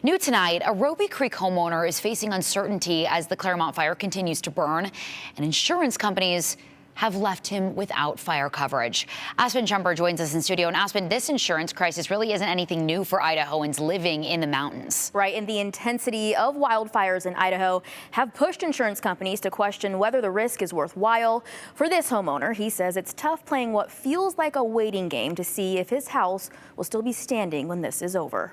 New tonight, a Robie Creek homeowner is facing uncertainty as the Claremont Fire continues to burn, and insurance companies have left him without fire coverage. Aspen Chumber joins us in studio. And Aspen, this insurance crisis really isn't anything new for Idahoans living in the mountains. Right, and the intensity of wildfires in Idaho have pushed insurance companies to question whether the risk is worthwhile. For this homeowner, he says it's tough playing what feels like a waiting game to see if his house will still be standing when this is over.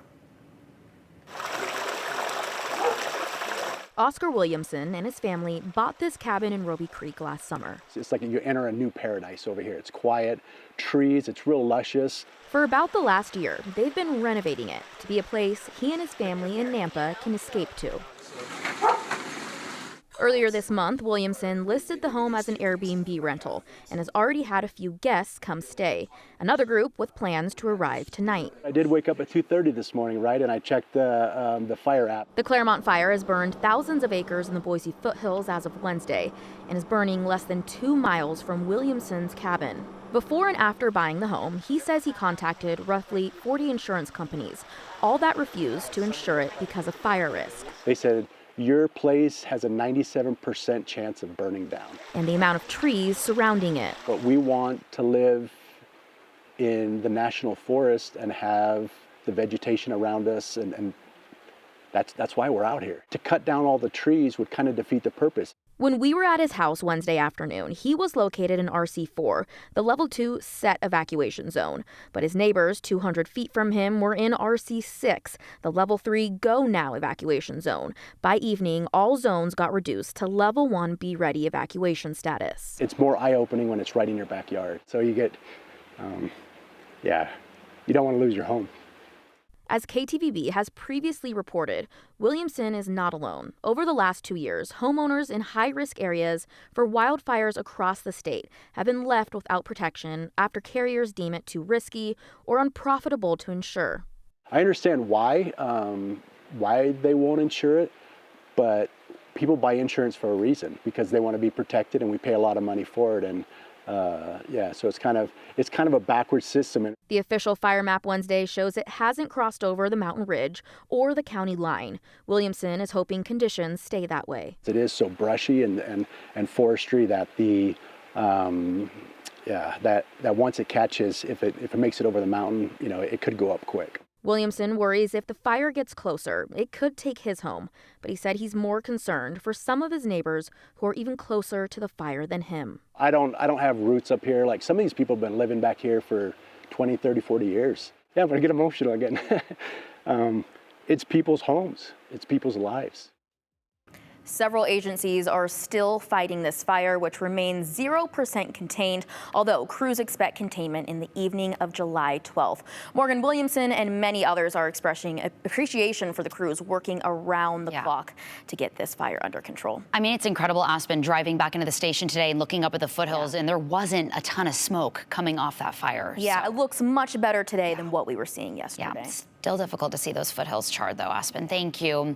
Oscar Williamson and his family bought this cabin in Robie Creek last summer. It's like you enter a new paradise over here. It's quiet, trees, it's real luscious. For about the last year, they've been renovating it to be a place he and his family in Nampa can escape to. Earlier this month, Williamson listed the home as an Airbnb rental and has already had a few guests come stay. Another group with plans to arrive tonight. I did wake up at 2:30 this morning, right, and I checked the fire app. The Claremont Fire has burned thousands of acres in the Boise Foothills as of Wednesday and is burning less than 2 miles from Williamson's cabin. Before and after buying the home, he says he contacted roughly 40 insurance companies, all that refused to insure it because of fire risk. They said, your place has a 97% chance of burning down. And the amount of trees surrounding it. But we want to live in the national forest and have the vegetation around us, and that's why we're out here. To cut down all the trees would kind of defeat the purpose. When we were at his house Wednesday afternoon, he was located in RC4, the level 2 set evacuation zone. But his neighbors 200 feet from him were in RC6, the level 3 go now evacuation zone. By evening, all zones got reduced to level 1 be ready evacuation status. It's more eye-opening when it's right in your backyard. So you get, you don't want to lose your home. As KTVB has previously reported, Williamson is not alone. Over the last 2 years, homeowners in high-risk areas for wildfires across the state have been left without protection after carriers deem it too risky or unprofitable to insure. I understand why they won't insure it, but people buy insurance for a reason, because they want to be protected, and we pay a lot of money for it. And so it's kind of a backwards system. The official fire map Wednesday shows it hasn't crossed over the mountain ridge or the county line. Williamson is hoping conditions stay that way. It is so brushy and forestry that that once it catches, if it makes it over the mountain, it could go up quick. Williamson worries if the fire gets closer, it could take his home, but he said he's more concerned for some of his neighbors who are even closer to the fire than him. I don't have roots up here. Like, some of these people have been living back here for 20, 30, 40 years. Yeah, I'm gonna get emotional again. It's people's homes. It's people's lives. Several agencies are still fighting this fire, which remains 0% contained, although crews expect containment in the evening of July 12th. Morgan Williamson and many others are expressing appreciation for the crews working around the clock to get this fire under control. I mean, it's incredible, Aspen, driving back into the station today and looking up at the foothills, and there wasn't a ton of smoke coming off that fire. Yeah, so it looks much better today than what we were seeing yesterday. Yeah, still difficult to see those foothills charred, though, Aspen. Thank you.